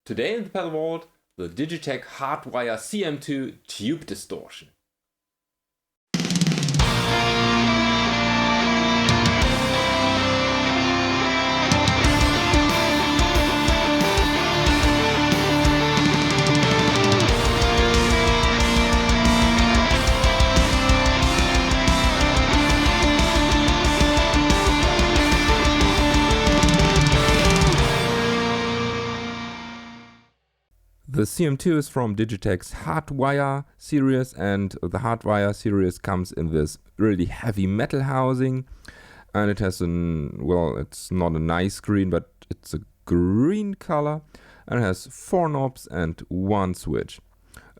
Today in the pedal vault, the Digitech HardWire CM-2 tube distortion. The CM-2 is from Digitech's HardWire series, and the HardWire series comes in this really heavy metal housing, and it has it's not a nice green, but it's a green color, and it has 4 knobs and 1 switch.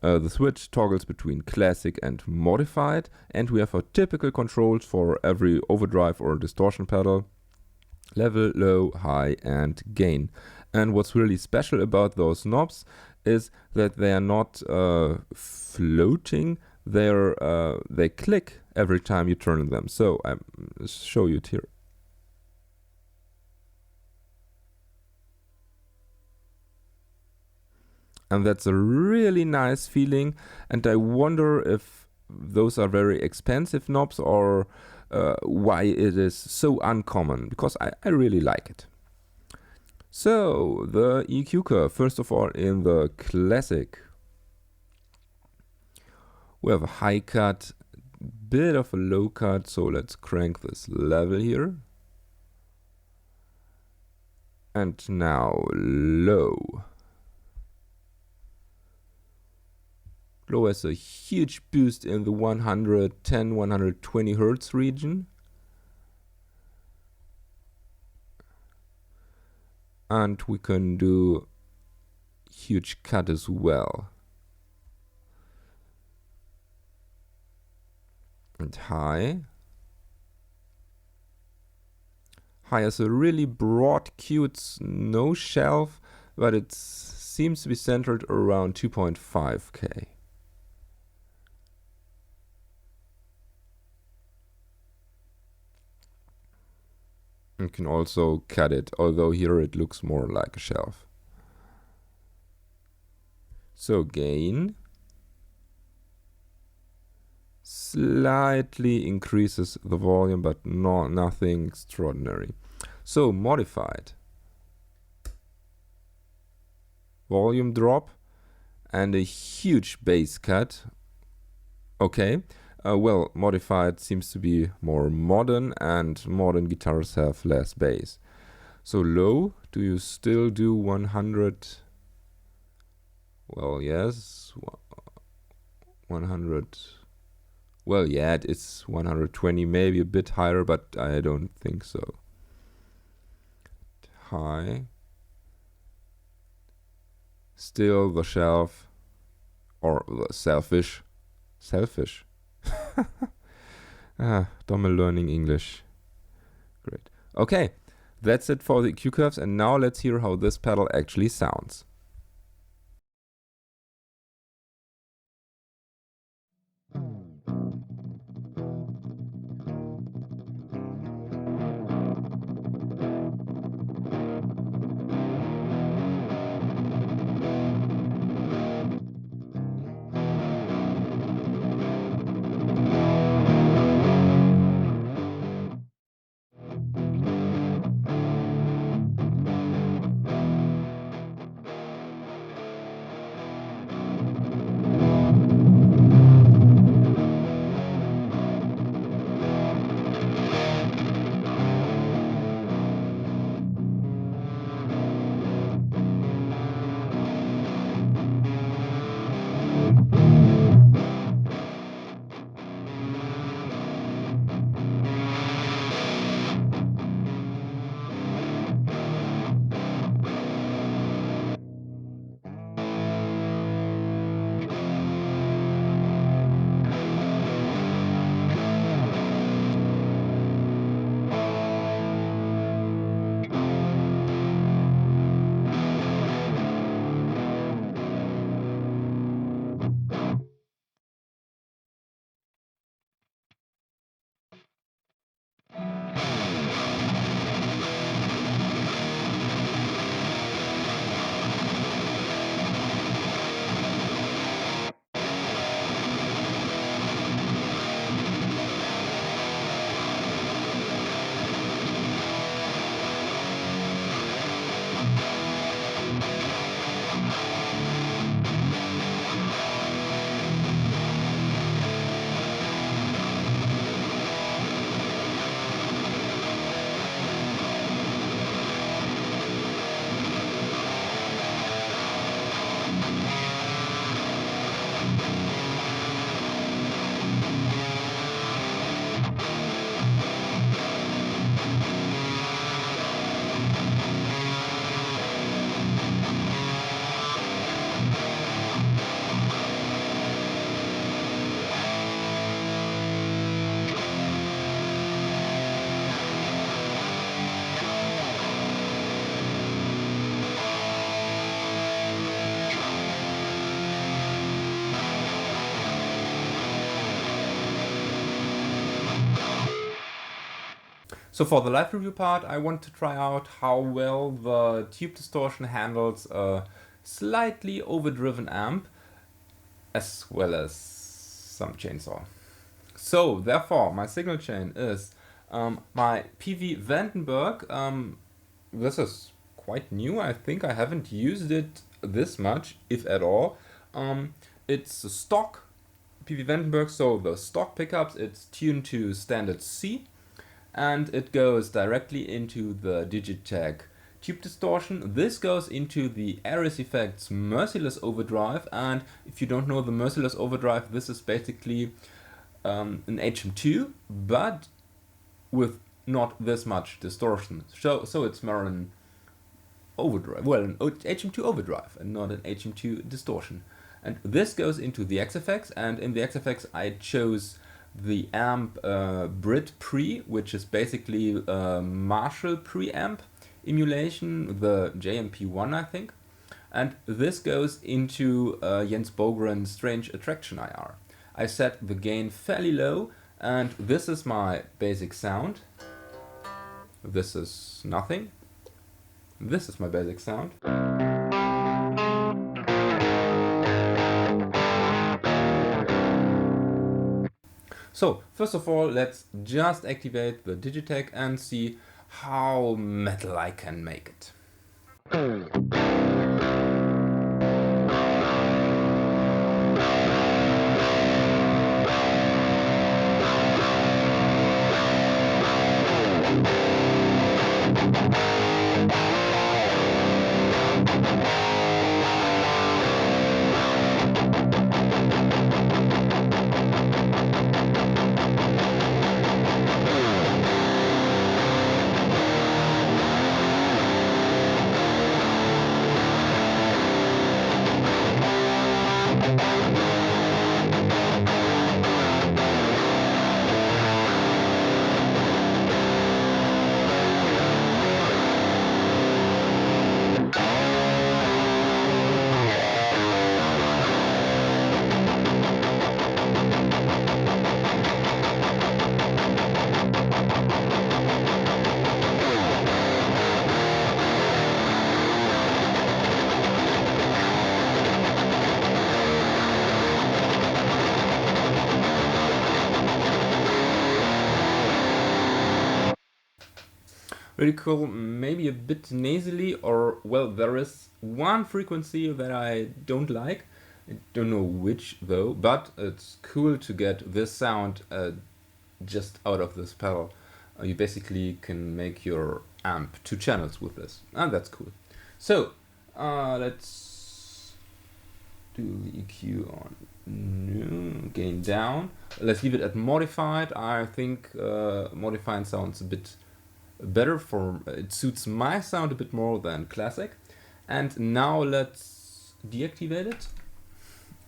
The switch toggles between classic and modified, and we have our typical controls for every overdrive or distortion pedal: level, low, high, and gain. And what's really special about those knobs is that they are not floating, they click every time you turn them. So I'll show you it here. And that's a really nice feeling, and I wonder if those are very expensive knobs or why it is so uncommon, because I really like it. So, the EQ curve, first of all, in the classic, we have a high cut, bit of a low cut, so let's crank this level here. And now low. Low has a huge boost in the 110, 120 Hertz region. And we can do huge cut as well. And high. High has a really broad cue, it's no shelf, but it seems to be centered around 2.5K. You can also cut it, although here it looks more like a shelf. So gain slightly increases the volume, but nothing extraordinary. So modified, volume drop and a huge bass cut. Okay. Well, modified seems to be more modern, and modern guitars have less bass. So low, do you still do 100? Well, yes. 100. Well, yeah, it's 120, maybe a bit higher, but I don't think so. High. Still the shelf, or the selfish. Dummy learning English. Great. Okay, that's it for the EQ curves, and now let's hear how this pedal actually sounds. So for the live review part, I want to try out how well the tube distortion handles a slightly overdriven amp as well as some chainsaw. So therefore, my signal chain is my PV Vandenberg. This is quite new. I think I haven't used it this much, if at all. It's a stock PV Vandenberg, so the stock pickups, it's tuned to standard C, and it goes directly into the Digitech tube distortion. This goes into the Ares Effects Merciless Overdrive, and if you don't know the Merciless Overdrive, this is basically an HM2, but with not this much distortion. So it's more an overdrive, well, an HM2 overdrive and not an HM2 distortion. And this goes into the XFX, and in the XFX I chose the amp Brit Pre, which is basically a Marshall preamp emulation, the JMP1 I think. And this goes into Jens Bogren's Strange Attraction IR. I set the gain fairly low, and this is my basic sound. This is nothing. This is my basic sound. So, first of all, let's just activate the Digitech and see how metal I can make it. Really cool, maybe a bit nasally, or well, there is one frequency that I don't like. I don't know which though, but it's cool to get this sound just out of this pedal. You basically can make your amp 2 channels with this, and that's cool. So let's do the EQ on no, gain down. Let's leave it at modified. I think modified sounds a bit better for it suits my sound a bit more than classic. And now let's deactivate it,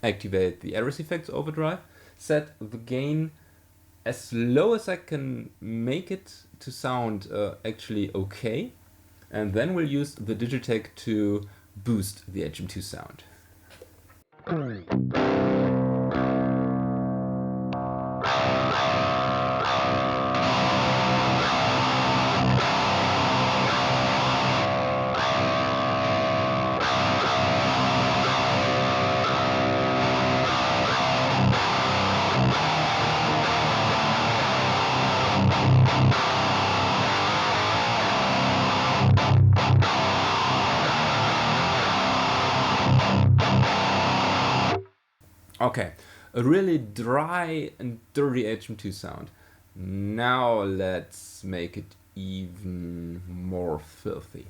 activate the Ares Effects Overdrive, set the gain as low as I can make it to sound actually okay, and then we'll use the Digitech to boost the HM2 sound. Okay, a really dry and dirty HM2 sound. Now let's make it even more filthy.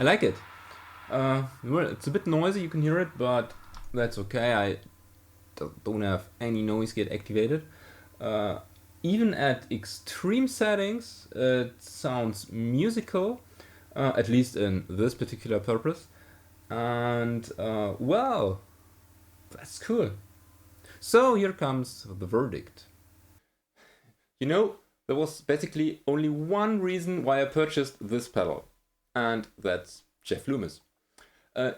I like it. Well, it's a bit noisy, you can hear it, but that's okay. I don't have any noise gate activated. Even at extreme settings, it sounds musical, at least in this particular purpose. And well, that's cool. So here comes the verdict. You know, there was basically only one reason why I purchased this pedal, and that's Jeff Loomis.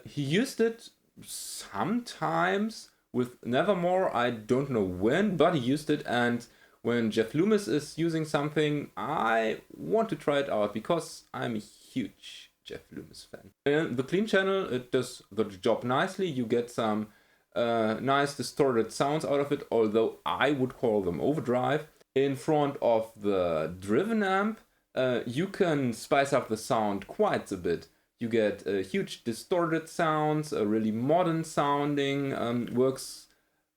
He used it sometimes with Nevermore, I don't know when, but he used it, and when Jeff Loomis is using something, I want to try it out because I'm a huge Jeff Loomis fan. In the clean channel, it does the job nicely. You get some nice distorted sounds out of it, although I would call them overdrive. In front of the driven amp, you can spice up the sound quite a bit. You get huge distorted sounds, a really modern sounding, works,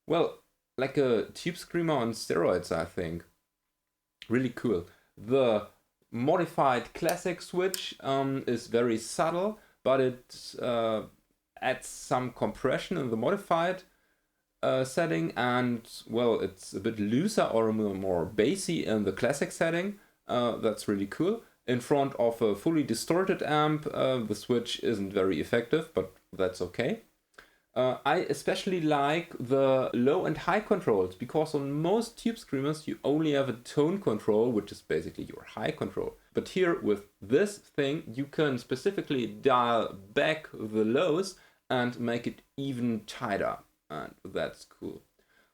well, like a tube screamer on steroids, I think. Really cool. The modified classic switch is very subtle, but it adds some compression in the modified setting, and well, it's a bit looser or more bassy in the classic setting. That's really cool. In front of a fully distorted amp, the switch isn't very effective, but that's okay. I especially like the low and high controls, because on most tube screamers you only have a tone control, which is basically your high control. But here with this thing you can specifically dial back the lows and make it even tighter, and that's cool.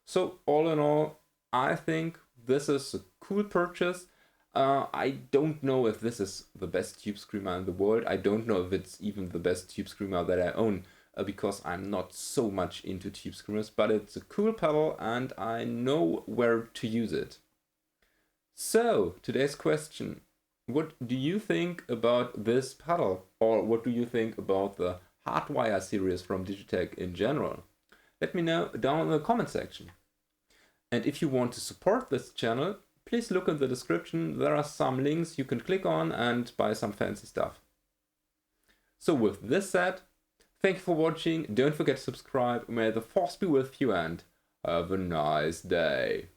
So all in all, I think this is a cool purchase. I don't know if this is the best tube screamer in the world. I don't know if it's even the best tube screamer that I own, because I'm not so much into tube screamers, but it's a cool pedal and I know where to use it. So, today's question: what do you think about this pedal? Or what do you think about the HardWire series from Digitech in general? Let me know down in the comment section. And if you want to support this channel, please look in the description. There are some links you can click on and buy some fancy stuff. So with this said, thank you for watching. Don't forget to subscribe. May the force be with you and have a nice day.